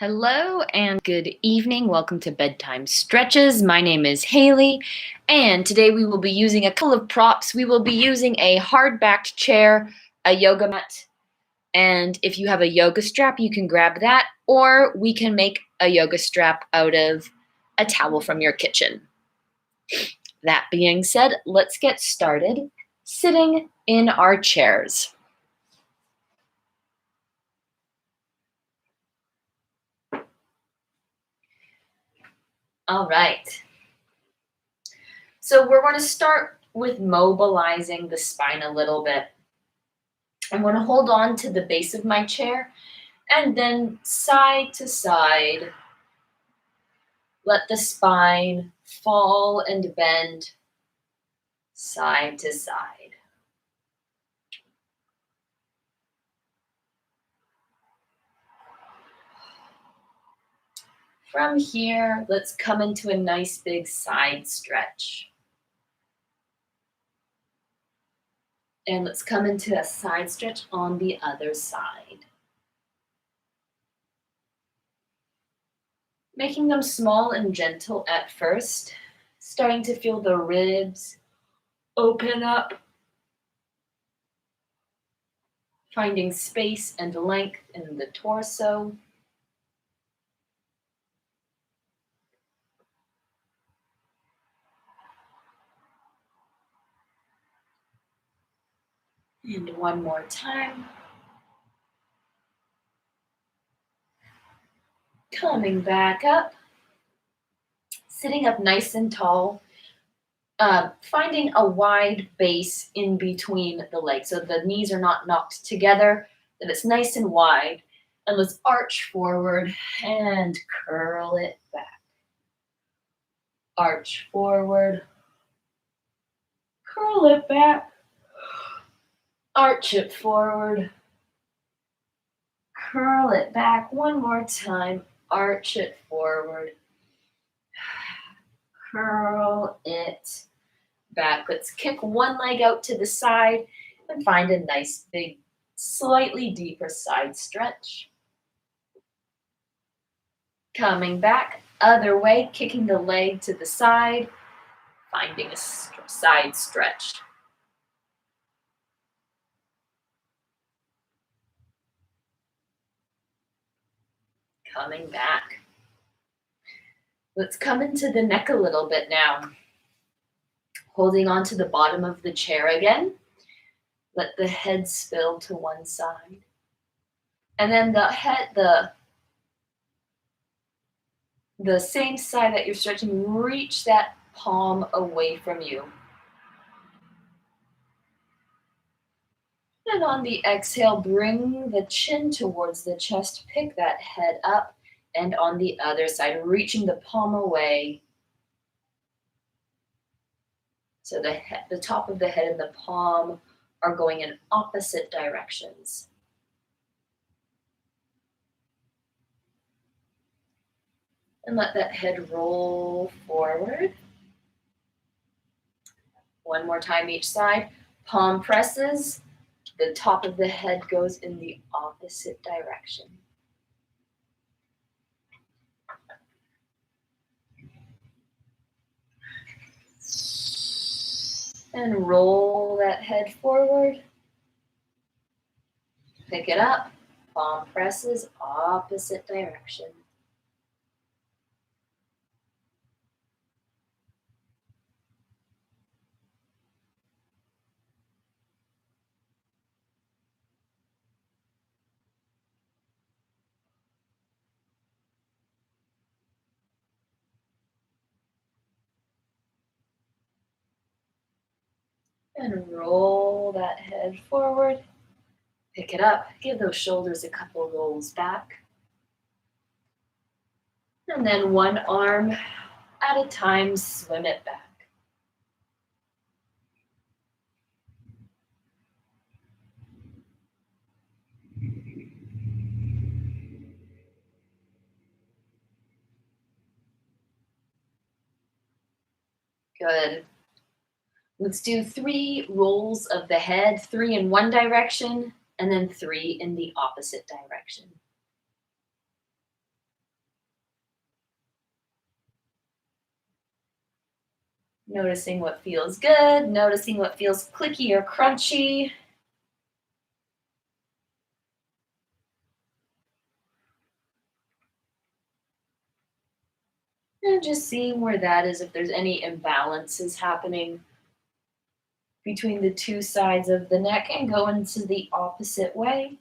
Hello and good evening. Welcome to Bedtime Stretches. My name is Haley, and today we will be using a couple of props. We will be using a hard-backed chair, a yoga mat, and if you have a yoga strap, you can grab that, or we can make a yoga strap out of a towel from your kitchen. That being said, let's get started sitting in our chairs. All right. So we're going to start with mobilizing the spine a little bit. I'm going to hold on to the base of my chair and then side to side, let the spine fall and bend side to side. From here, let's come into a nice big side stretch. And let's come into a side stretch on the other side. Making them small and gentle at first, starting to feel the ribs open up, finding space and length in the torso. And one more time. Coming back up, sitting up nice and tall, finding a wide base in between the legs so the knees are not knocked together, that it's nice and wide. And let's arch forward and curl it back. Arch forward, curl it back, arch it forward, curl it back. One more time, arch it forward, curl it back. Let's kick one leg out to the side and find a nice big, slightly deeper side stretch. Coming back, other way, kicking the leg to the side, finding a side stretch. Coming back. Let's come into the neck a little bit now. Holding on to the bottom of the chair again. Let the head spill to one side. And then the same side that you're stretching, reach that palm away from you. And on the exhale, bring the chin towards the chest, pick that head up, and on the other side, reaching the palm away. So the top of the head and the palm are going in opposite directions. And let that head roll forward. One more time each side. Palm presses. The top of the head goes in the opposite direction. And roll that head forward. Pick it up. Palm presses, opposite direction. And roll that head forward. Pick it up. Give those shoulders a couple rolls back. And then one arm at a time, swim it back. Good. Let's do 3 rolls of the head, 3 in one direction, and then 3 in the opposite direction. Noticing what feels good, noticing what feels clicky or crunchy. And just seeing where that is, if there's any imbalances happening between the two sides of the neck, and go into the opposite way.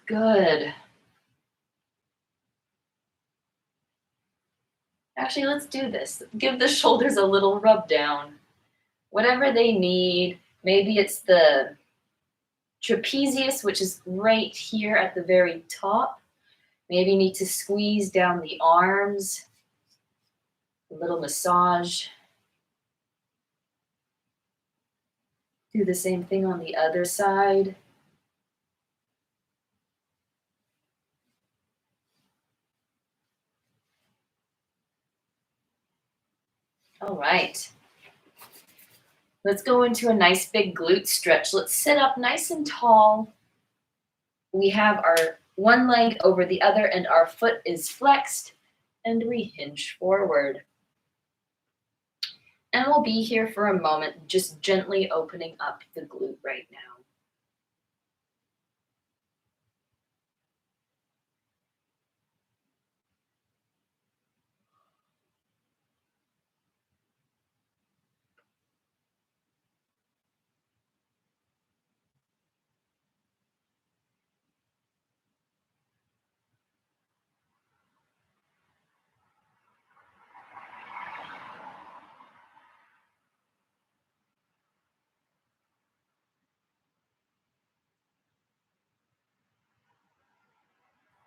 Good. Actually, let's do this. Give the shoulders a little rub down. Whatever they need. Maybe it's the trapezius, which is right here at the very top. Maybe you need to squeeze down the arms. A little massage. Do the same thing on the other side. All right. Let's go into a nice big glute stretch. Let's sit up nice and tall. We have our one leg over the other and our foot is flexed, and we hinge forward. And we'll be here for a moment, just gently opening up the glute right now.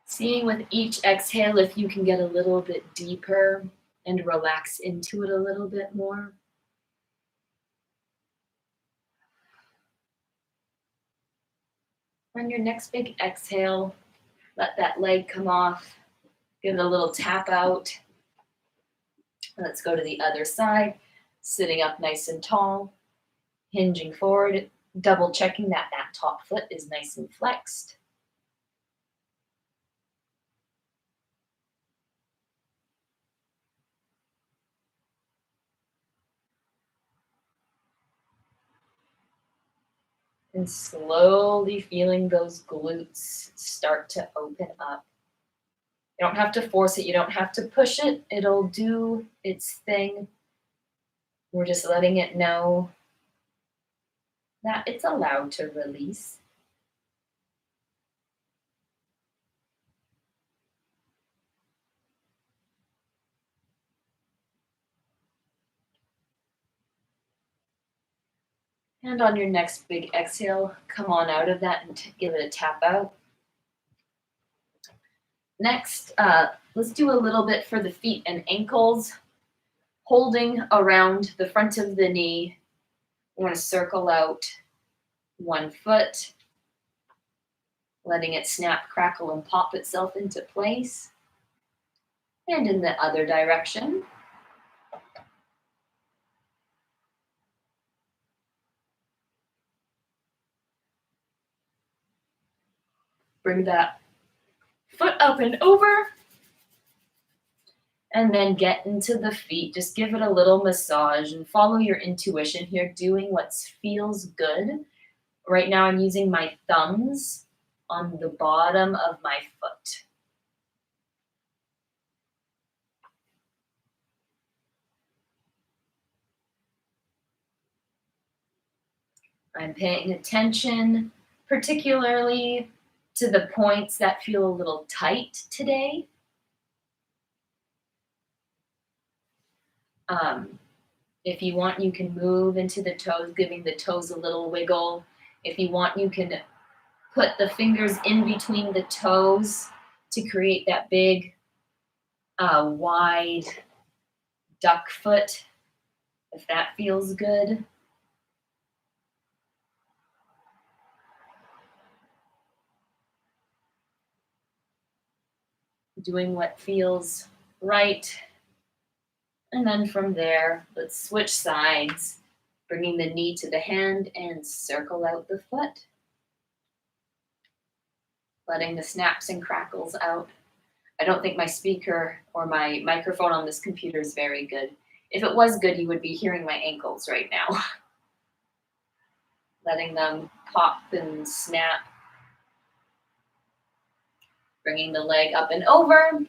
Seeing with each exhale if you can get a little bit deeper and relax into it a little bit more. On your next big exhale, let that leg come off. Give it a little tap out. Let's go to the other side, sitting up nice and tall, hinging forward, double checking that that top foot is nice and flexed. And slowly feeling those glutes start to open up. You don't have to force it. You don't have to push it. It'll do its thing. We're just letting it know that it's allowed to release. And on your next big exhale, come on out of that and give it a tap out. Next, let's do a little bit for the feet and ankles. Holding around the front of the knee, we want to circle out one foot, letting it snap, crackle, and pop itself into place. And in the other direction. Bring that foot up and over. And then get into the feet. Just give it a little massage and follow your intuition here, doing what feels good. Right now I'm using my thumbs on the bottom of my foot. I'm paying attention, particularly to the points that feel a little tight today. If you want, you can move into the toes, giving the toes a little wiggle. If you want, you can put the fingers in between the toes to create that big, wide duck foot, if that feels good. doing what feels right. And then from there, let's switch sides, bringing the knee to the hand and circle out the foot. Letting the snaps and crackles out. I don't think my speaker or my microphone on this computer is very good. If it was good, you would be hearing my ankles right now. Letting them pop and snap. Bringing the leg up and over.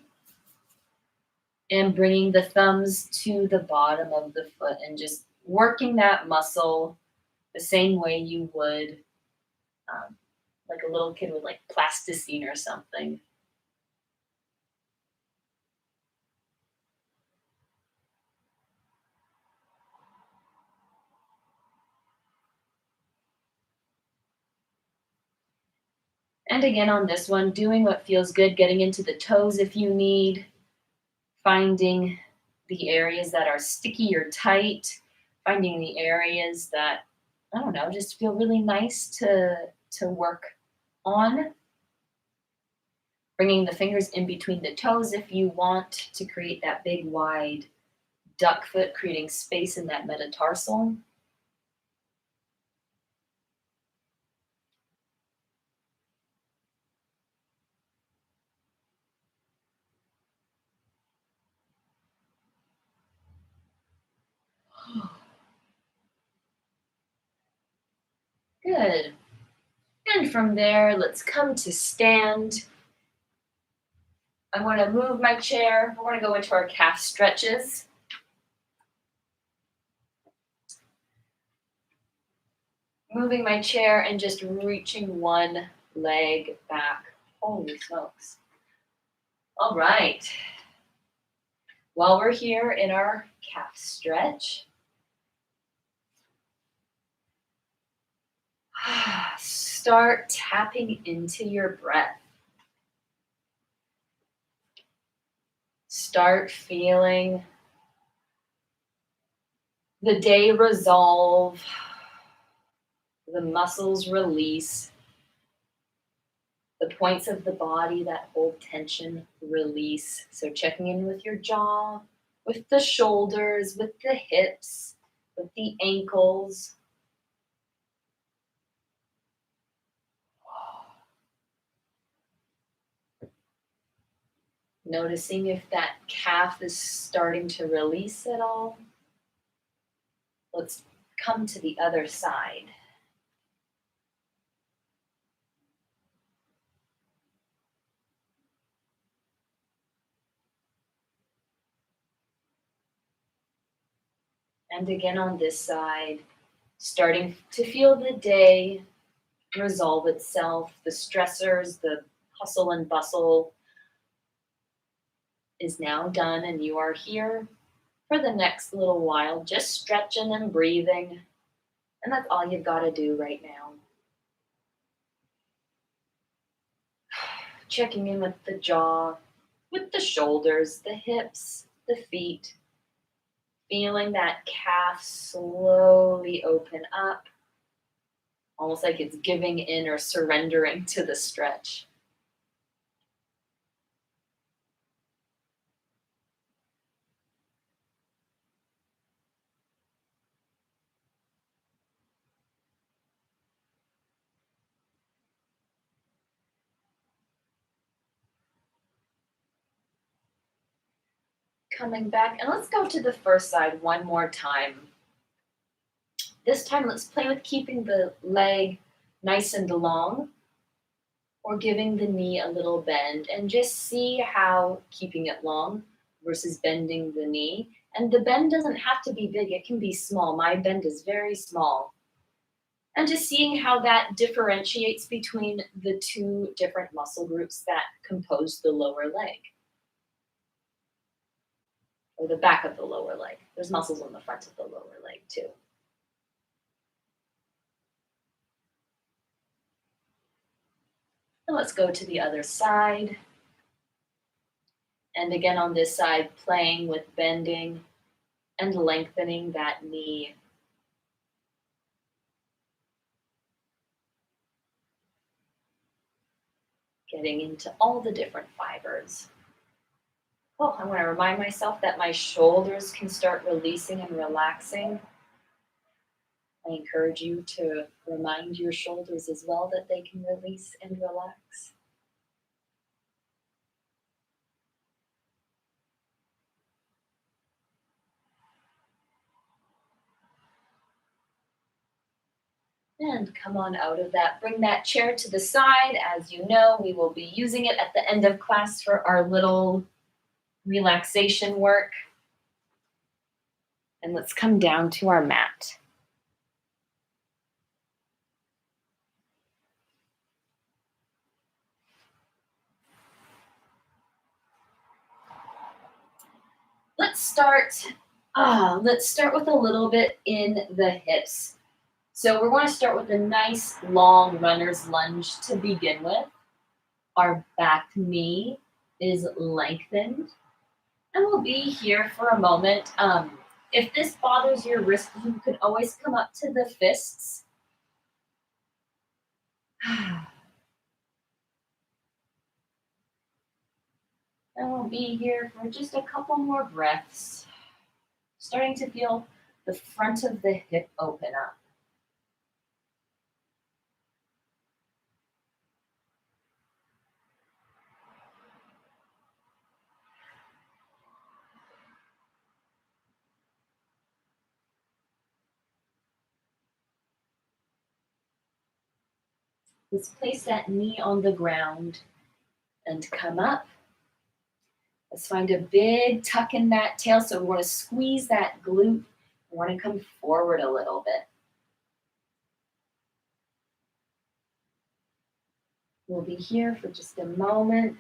And bringing the thumbs to the bottom of the foot and just working that muscle the same way you would like a little kid with like plasticine or something. And again on this one, doing what feels good, getting into the toes if you need, finding the areas that are sticky or tight, finding the areas that, I don't know, just feel really nice to work on. Bringing the fingers in between the toes if you want to create that big wide duck foot, creating space in that metatarsal. Good. And from there, let's come to stand. I'm going to move my chair. We're going to go into our calf stretches. Moving my chair and just reaching one leg back. Holy smokes. All right. While we're here in our calf stretch, start tapping into your breath. Start feeling the day resolve, the muscles release, the points of the body that hold tension release. So checking in with your jaw, with the shoulders, with the hips, with the ankles. Noticing if that calf is starting to release at all. Let's come to the other side. And again on this side, starting to feel the day resolve itself. The stressors, the hustle and bustle is now done, and you are here for the next little while, just stretching and breathing. And that's all you've got to do right now. Checking in with the jaw, with the shoulders, the hips, the feet. Feeling that calf slowly open up, almost like it's giving in or surrendering to the stretch. Coming back, and let's go to the first side one more time. This time, let's play with keeping the leg nice and long, or giving the knee a little bend, and just see how keeping it long versus bending the knee. And the bend doesn't have to be big, it can be small. My bend is very small. And just seeing how that differentiates between the two different muscle groups that compose the lower leg, or the back of the lower leg. There's muscles on the front of the lower leg too. And let's go to the other side. And again on this side, playing with bending and lengthening that knee. Getting into all the different fibers. Oh, I want to remind myself that my shoulders can start releasing and relaxing. I encourage you to remind your shoulders as well that they can release and relax. And come on out of that. Bring that chair to the side. As you know, we will be using it at the end of class for our little relaxation work. And let's come down to our mat. Let's start with a little bit in the hips. So we're going to start with a nice long runner's lunge to begin with. Our back knee is lengthened, and we'll be here for a moment. If this bothers your wrist, you can always come up to the fists. And we'll be here for just a couple more breaths, starting to feel the front of the hip open up. Let's place that knee on the ground and come up. Let's find a big tuck in that tail. So we want to squeeze that glute. We want to come forward a little bit. We'll be here for just a moment.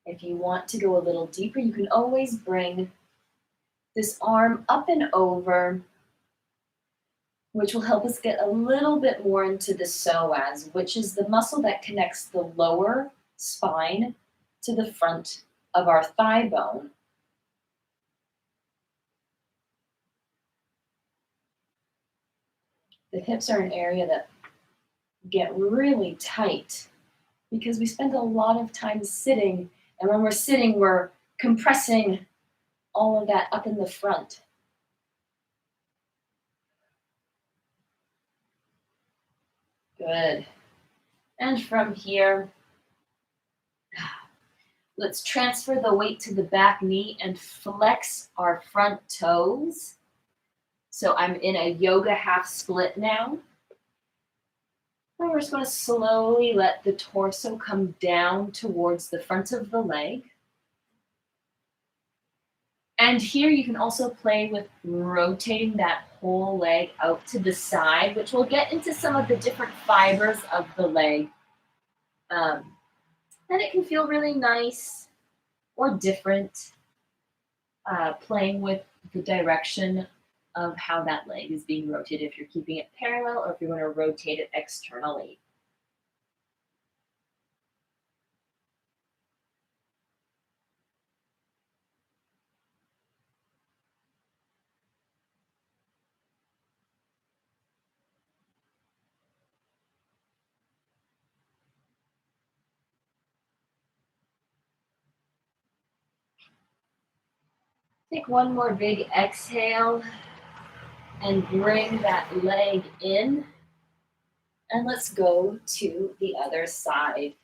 If you want to go a little deeper, you can always bring this arm up and over, which will help us get a little bit more into the psoas, which is the muscle that connects the lower spine to the front of our thigh bone. The hips are an area that get really tight because we spend a lot of time sitting, and when we're sitting, we're compressing all of that up in the front. Good. And from here, let's transfer the weight to the back knee and flex our front toes. So I'm in a yoga half split now. And we're just going to slowly let the torso come down towards the front of the leg. And here you can also play with rotating that whole leg out to the side, which will get into some of the different fibers of the leg. And it can feel really nice or different, playing with the direction of how that leg is being rotated, if you're keeping it parallel or if you're going to rotate it externally. Take one more big exhale and bring that leg in. And let's go to the other side,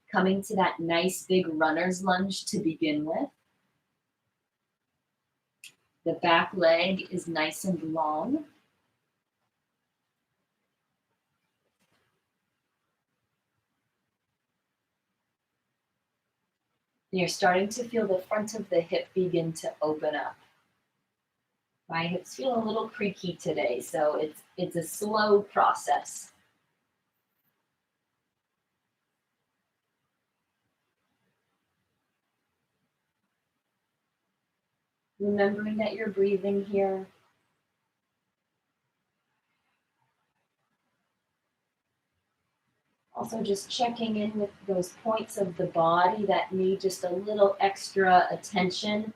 coming to that nice big runner's lunge to begin with. The back leg is nice and long. You're starting to feel the front of the hip begin to open up. My hips feel a little creaky today, so it's a slow process. Remembering that you're breathing here. Also just checking in with those points of the body that need just a little extra attention.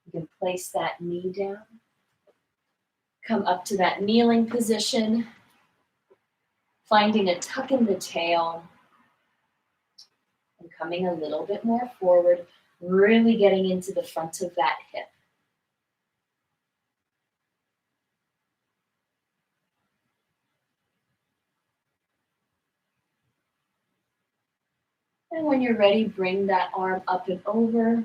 You can place that knee down. Come up to that kneeling position, finding a tuck in the tail, and coming a little bit more forward. really getting into the front of that hip. And when you're ready, bring that arm up and over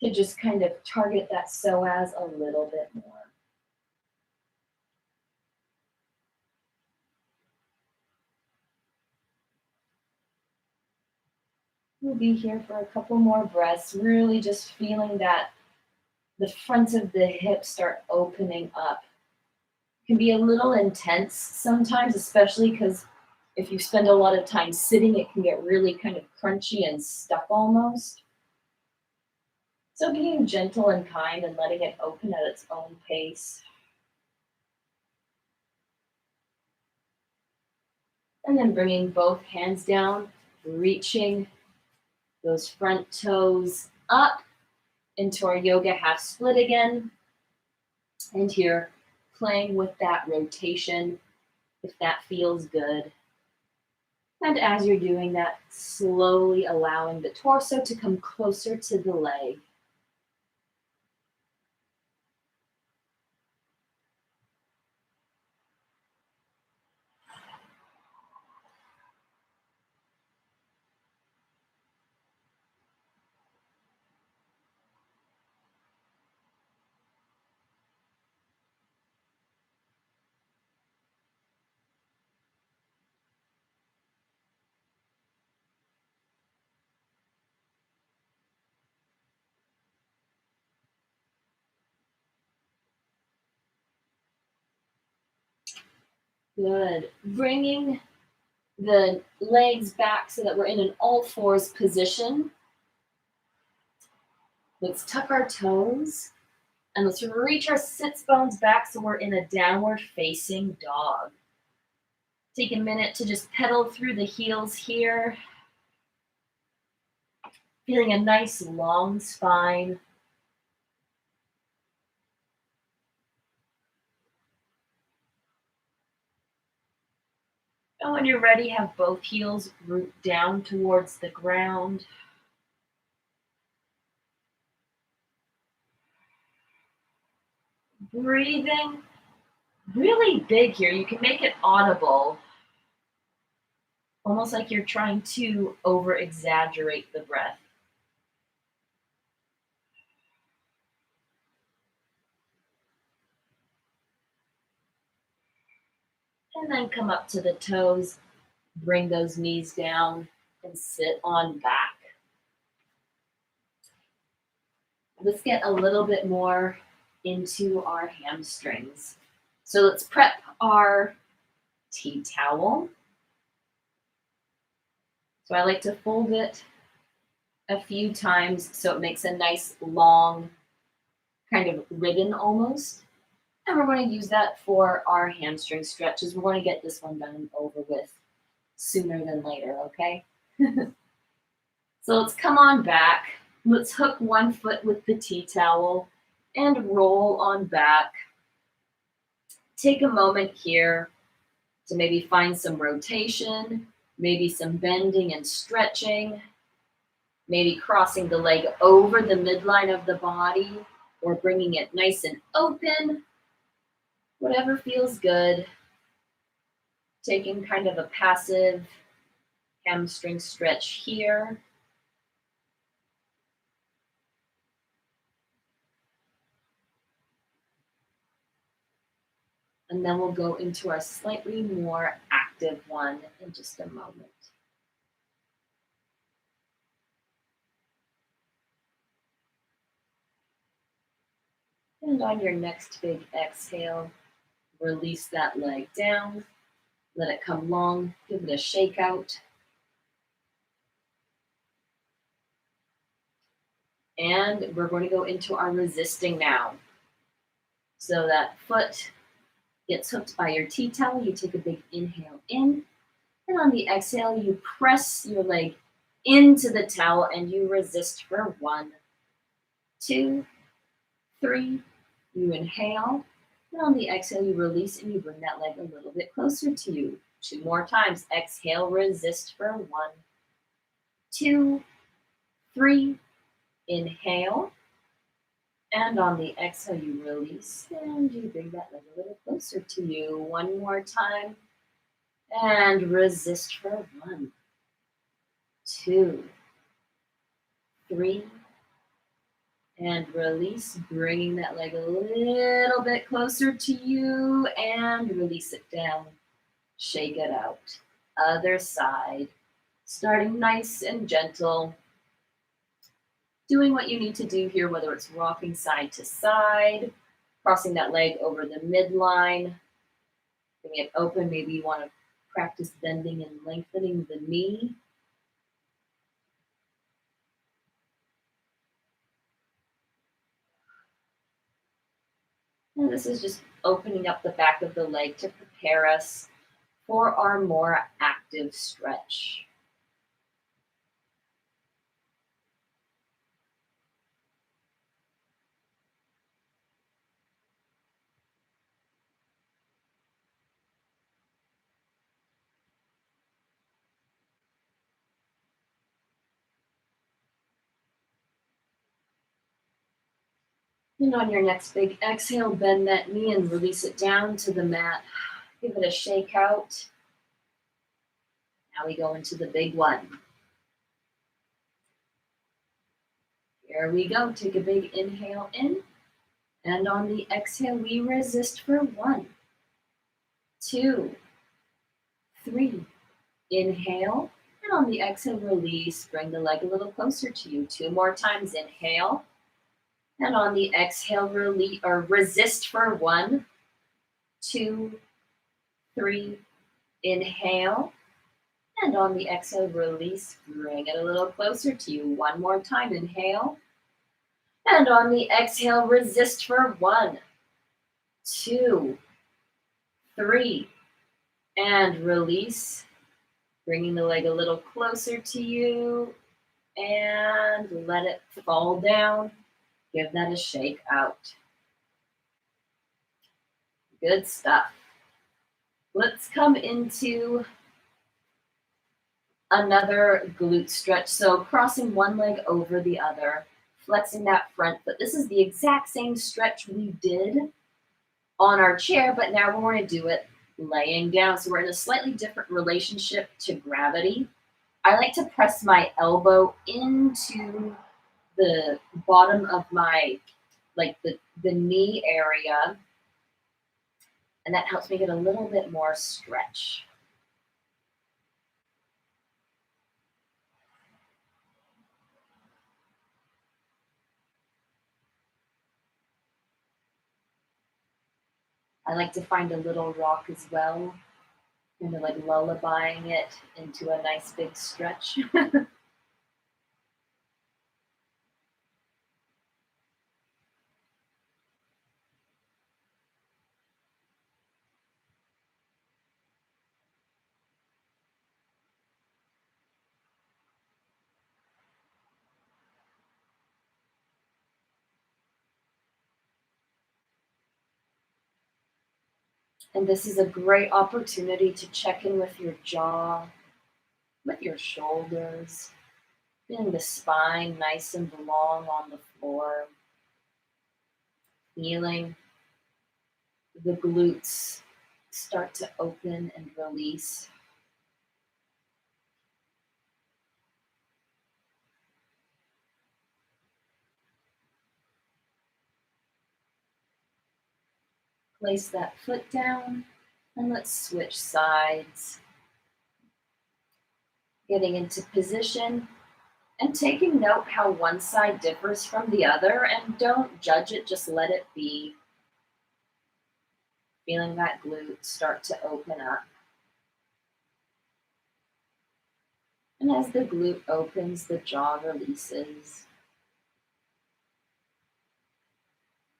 to just kind of target that psoas a little bit more. We'll be here for a couple more breaths, really just feeling that the front of the hips start opening up. It can be a little intense sometimes, especially because if you spend a lot of time sitting, it can get really kind of crunchy and stuck almost. So being gentle and kind and letting it open at its own pace. And then bringing both hands down, reaching those front toes up into our yoga half split again. And here, playing with that rotation, if that feels good. And as you're doing that, slowly allowing the torso to come closer to the leg. Good. Bringing the legs back so that we're in an all fours position. Let's tuck our toes and let's reach our sits bones back so we're in a downward facing dog. Take a minute to just pedal through the heels here. Feeling a nice long spine. And when you're ready, have both heels root down towards the ground. Breathing really big here. You can make it audible, almost like you're trying to over exaggerate the breath. And then come up to the toes, bring those knees down and sit on back. Let's get a little bit more into our hamstrings. So let's prep our tea towel. So I like to fold it a few times so it makes a nice long kind of ribbon almost. And we're going to use that for our hamstring stretches. We're going to get this one done and over with sooner than later, okay? So let's come on back. Let's hook one foot with the tea towel and roll on back. Take a moment here to maybe find some rotation, maybe some bending and stretching, maybe crossing the leg over the midline of the body or bringing it nice and open. Whatever feels good. Taking kind of a passive hamstring stretch here. And then we'll go into our slightly more active one in just a moment. And on your next big exhale, release that leg down. Let it come long. Give it a shake out. And we're going to go into our resisting now. So that foot gets hooked by your tea towel. You take a big inhale in. And on the exhale, you press your leg into the towel and you resist for 1, 2, 3. You inhale. And on the exhale, you release and you bring that leg a little bit closer to you. 2 more times. Exhale, resist for 1, 2, 3. Inhale. And on the exhale, you release and you bring that leg a little closer to you. One more time. And resist for 1, 2, 3. And release, bringing that leg a little bit closer to you. And release it down. Shake it out. Other side. Starting nice and gentle. Doing what you need to do here, whether it's rocking side to side, crossing that leg over the midline, bring it open. Maybe you want to practice bending and lengthening the knee. And this is just opening up the back of the leg to prepare us for our more active stretch. And on your next big exhale, bend that knee and release it down to the mat. Give it a shake out. Now we go into the big one. Here we go. Take a big inhale in. And on the exhale, we resist for 1, 2, 3. Inhale. And on the exhale, release. Bring the leg a little closer to you. 2 more times. Inhale. And on the exhale, release or resist for 1, 2, 3. Inhale. And on the exhale, release. Bring it a little closer to you. 1 more time. Inhale. And on the exhale, resist for 1, 2, 3. And release. Bringing the leg a little closer to you. And let it fall down. Give that a shake out. Good stuff. Let's come into another glute stretch. So crossing one leg over the other, flexing that front foot. This is the exact same stretch we did on our chair, but now we're going to do it laying down. So we're in a slightly different relationship to gravity. I like to press my elbow into the bottom of my, like the knee area, and that helps me get a little bit more stretch. I like to find a little rock as well, kind of like lullabying it into a nice big stretch. And this is a great opportunity to check in with your jaw, with your shoulders, feeling the spine nice and long on the floor, feeling the glutes start to open and release. Place that foot down and let's switch sides. Getting into position and taking note how one side differs from the other, and don't judge it, just let it be. Feeling that glute start to open up. And as the glute opens, the jaw releases.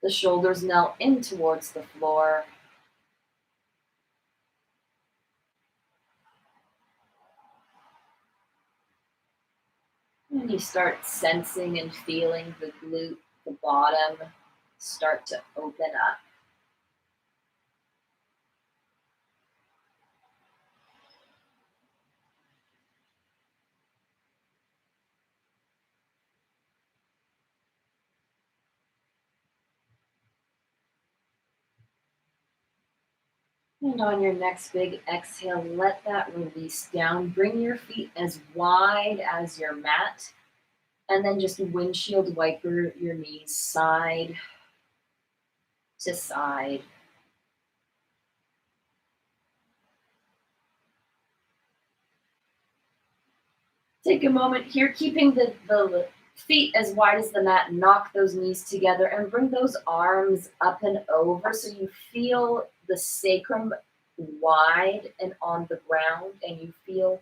The shoulders melt in towards the floor. And you start sensing and feeling the glute, the bottom, start to open up. And on your next big exhale, let that release down. Bring your feet as wide as your mat. And then just windshield wiper your knees side to side. Take a moment here, keeping the feet as wide as the mat. Knock those knees together and bring those arms up and over so you feel the sacrum wide and on the ground, and you feel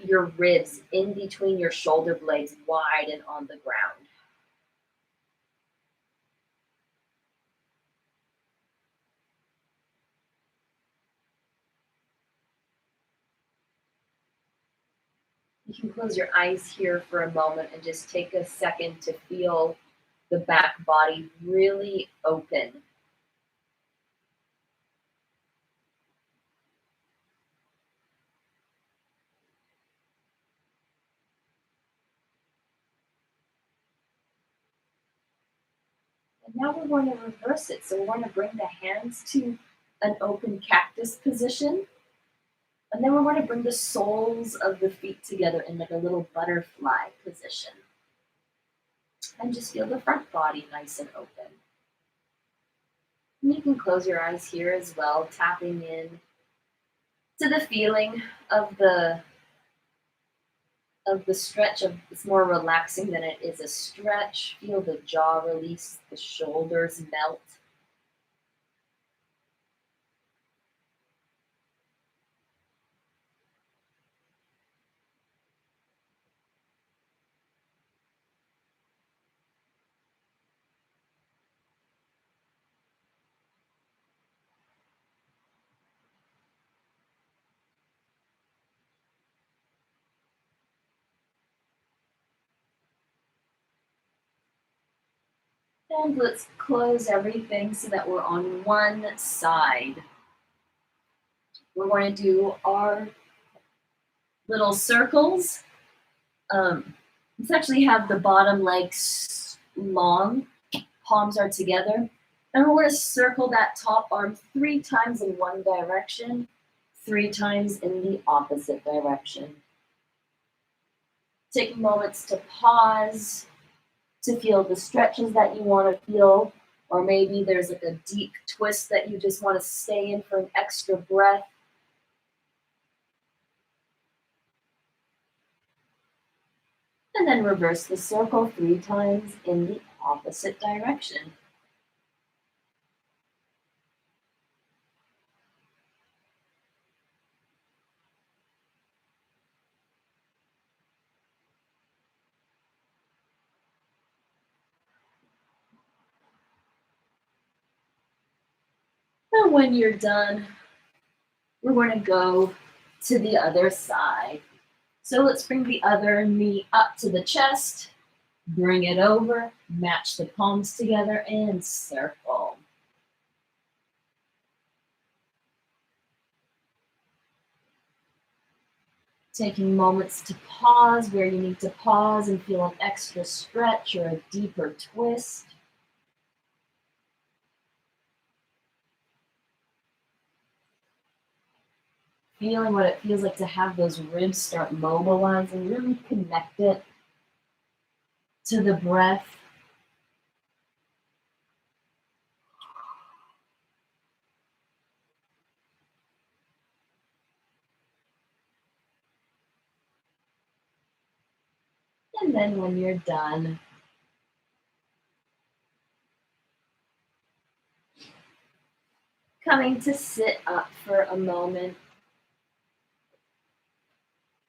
your ribs in between your shoulder blades wide and on the ground. You can close your eyes here for a moment and just take a second to feel the back body really open. And now we're going to reverse it. So we're going to bring the hands to an open cactus position. And then we're going to bring the soles of the feet together in like a little butterfly position. And just feel the front body nice and open. And you can close your eyes here as well, tapping in to the feeling of the stretch. It's more relaxing than it is a stretch. Feel the jaw release, the shoulders melt. And let's close everything so that we're on one side. We're going to do our little circles. Let's actually have the bottom legs long, palms are together. And we're going to circle that top arm 3 times in one direction, 3 times in the opposite direction. Take moments to pause, to feel the stretches that you want to feel, or maybe there's like a deep twist that you just want to stay in for an extra breath. And then reverse the circle 3 times in the opposite direction. And when you're done, we're going to go to the other side. So let's bring the other knee up to the chest, bring it over, match the palms together, and circle. Taking moments to pause where you need to pause and feel an extra stretch or a deeper twist. Feeling what it feels like to have those ribs start mobilizing, really connect it to the breath. And then when you're done, coming to sit up for a moment.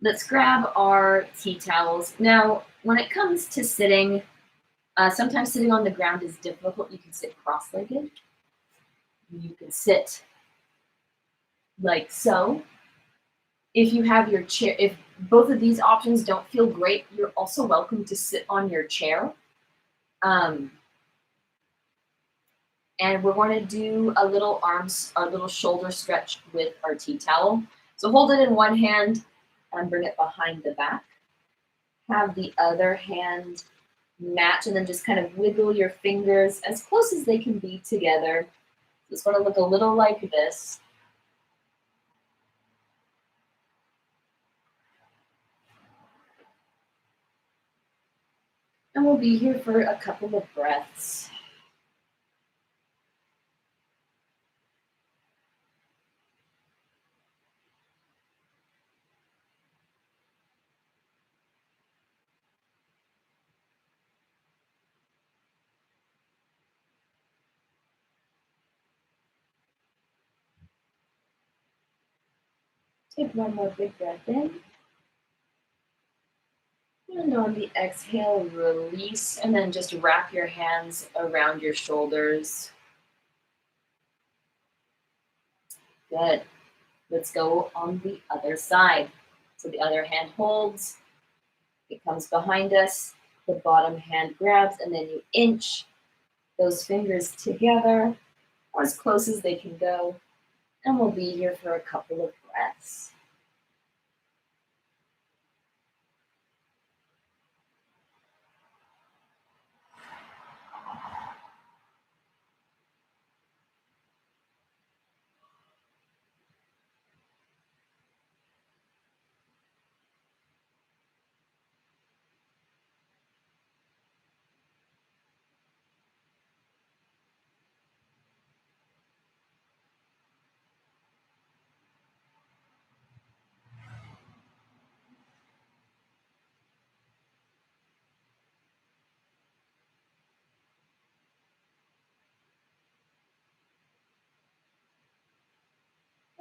Let's grab our tea towels. Now, when it comes to sitting, sometimes sitting on the ground is difficult. You can sit cross-legged. You can sit like so. If you have your chair, if both of these options don't feel great, you're also welcome to sit on your chair. And we're going to do a little shoulder stretch with our tea towel. So hold it in one hand and bring it behind the back. Have the other hand match and then just kind of wiggle your fingers as close as they can be together. It's going to look a little like this. And we'll be here for a couple of breaths. Take one more big breath in. And on the exhale, release, and then just wrap your hands around your shoulders. Good. Let's go on the other side. So the other hand holds, it comes behind us, the bottom hand grabs, and then you inch those fingers together, or as close as they can go, and we'll be here for a couple of breaths.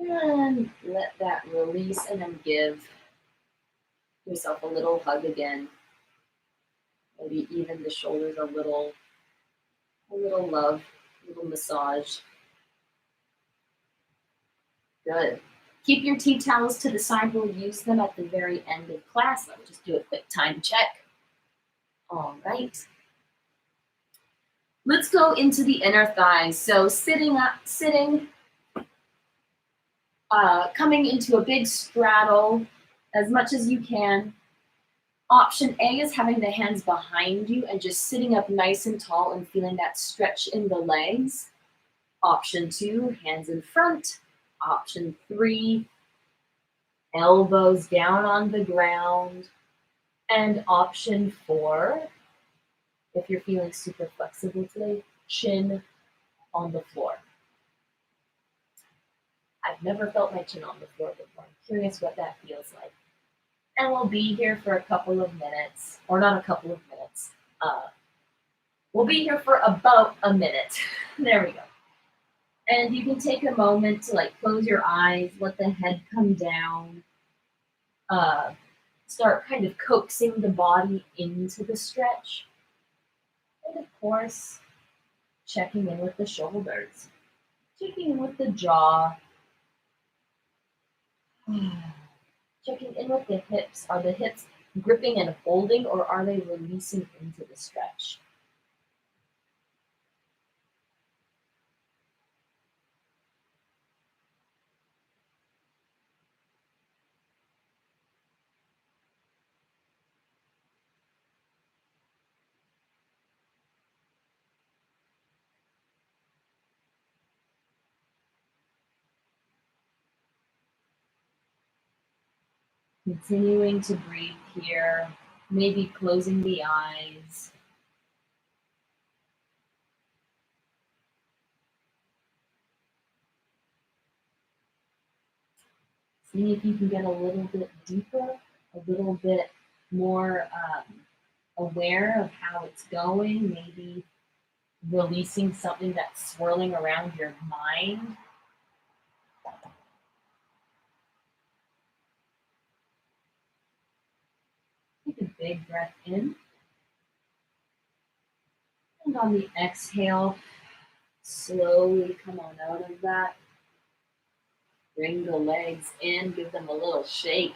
And let that release, and then give yourself a little hug again. Maybe even the shoulders a little love, a little massage. Good. Keep your tea towels to the side. We'll use them at the very end of class. Let me just do a quick time check. All right. Let's go into the inner thighs. So sitting up, coming into a big straddle as much as you can. Option A is having the hands behind you and just sitting up nice and tall and feeling that stretch in the legs. Option 2, hands in front. Option 3, elbows down on the ground. And option 4, if you're feeling super flexible today, chin on the floor. I've never felt my chin on the floor before. I'm curious what that feels like. And we'll be here for a couple of minutes, or not a couple of minutes. We'll be here for about a minute. There we go. And you can take a moment to close your eyes, let the head come down, start kind of coaxing the body into the stretch. And of course, checking in with the shoulders, checking in with the jaw, checking in with the hips. Are the hips gripping and holding, or are they releasing into the stretch? Continuing to breathe here, maybe closing the eyes. See if you can get a little bit deeper, a little bit more aware of how it's going, maybe releasing something that's swirling around your mind. Take a big breath in. And on the exhale, slowly come on out of that. Bring the legs in, give them a little shake.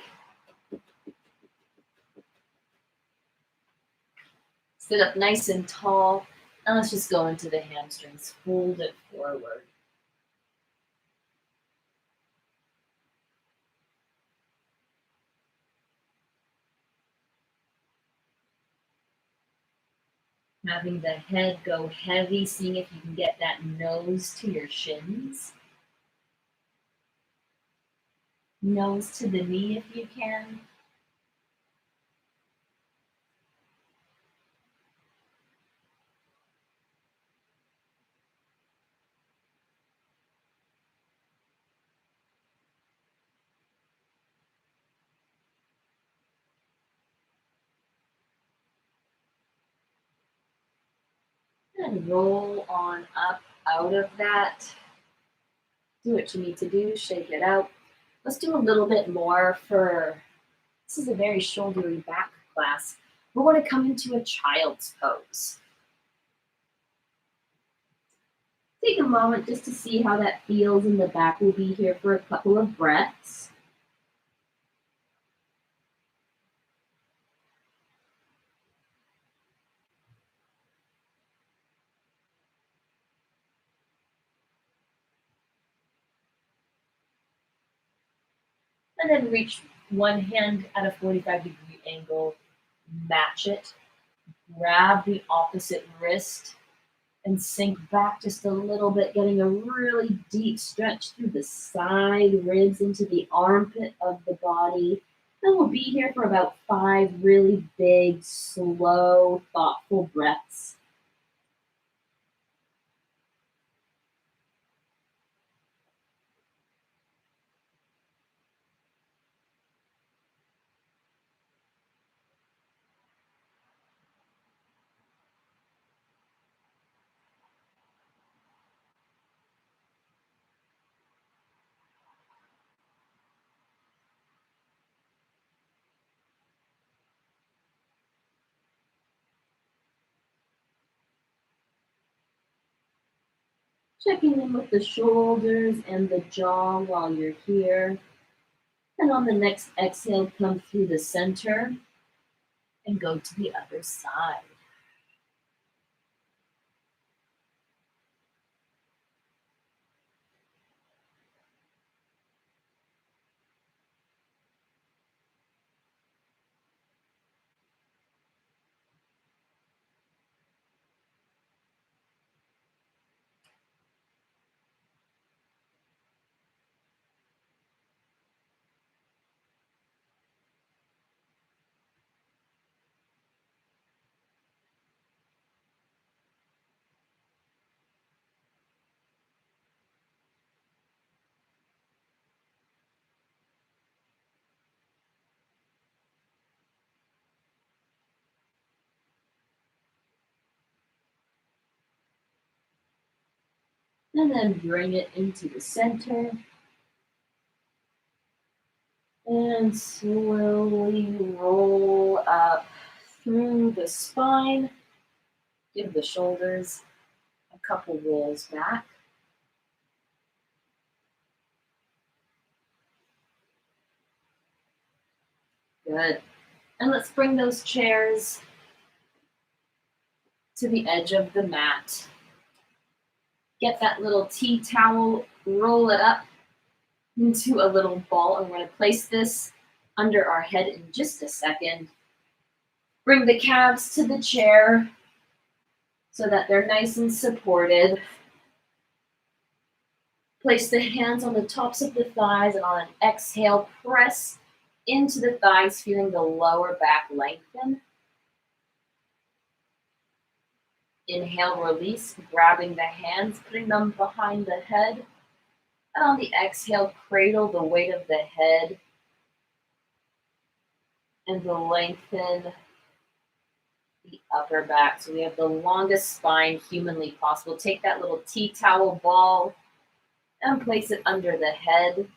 Sit up nice and tall. And let's just go into the hamstrings. Fold it forward. Having the head go heavy, seeing if you can get that nose to your shins. Nose to the knee if you can. And roll on up out of that. Do what you need to do, shake it out. Let's do a little bit more for, this is a very shouldery back class. We're going to come into a child's pose. Take a moment just to see how that feels in the back. We'll be here for a couple of breaths. And then reach one hand at a 45-degree angle, match it, grab the opposite wrist, and sink back just a little bit, getting a really deep stretch through the side ribs into the armpit of the body. And we'll be here for about 5 really big, slow, thoughtful breaths. Checking in with the shoulders and the jaw while you're here. And on the next exhale, come through the center and go to the other side. And then bring it into the center. And slowly roll up through the spine. Give the shoulders a couple rolls back. Good. And let's bring those chairs to the edge of the mat. Get that little tea towel, roll it up into a little ball, and we're going to place this under our head in just a second. Bring the calves to the chair so that they're nice and supported. Place the hands on the tops of the thighs, and on an exhale, press into the thighs, feeling the lower back lengthen. Inhale, release, grabbing the hands, putting them behind the head. And on the exhale, cradle the weight of the head and lengthen the upper back. So we have the longest spine humanly possible. Take that little tea towel ball and place it under the head.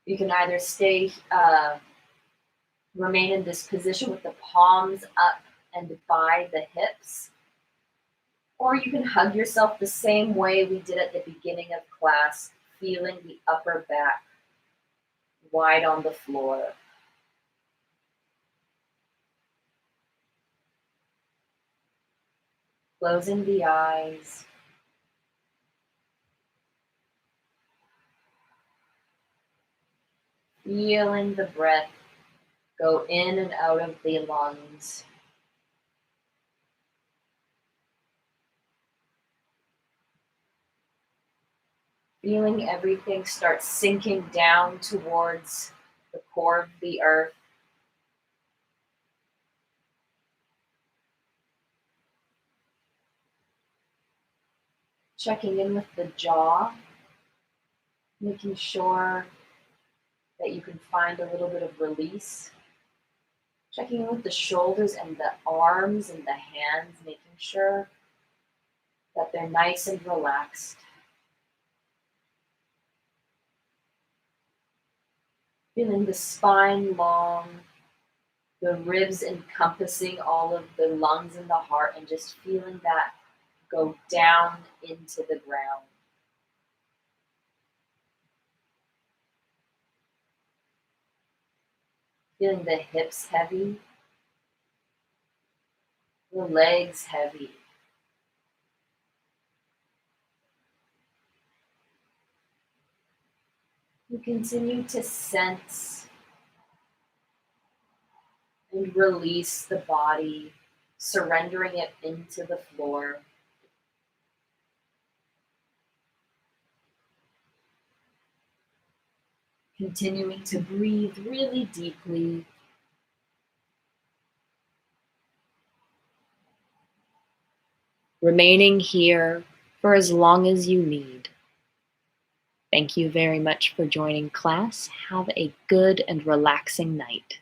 You can either remain in this position with the palms up and by the hips, or you can hug yourself the same way we did at the beginning of class, feeling the upper back wide on the floor. Closing the eyes. Feeling the breath go in and out of the lungs. Feeling everything start sinking down towards the core of the earth. Checking in with the jaw, making sure that you can find a little bit of release. Checking in with the shoulders and the arms and the hands, making sure that they're nice and relaxed. Feeling the spine long, the ribs encompassing all of the lungs and the heart, and just feeling that go down into the ground. Feeling the hips heavy, the legs heavy. You continue to sense and release the body, surrendering it into the floor. Continuing to breathe really deeply. Remaining here for as long as you need. Thank you very much for joining class. Have a good and relaxing night.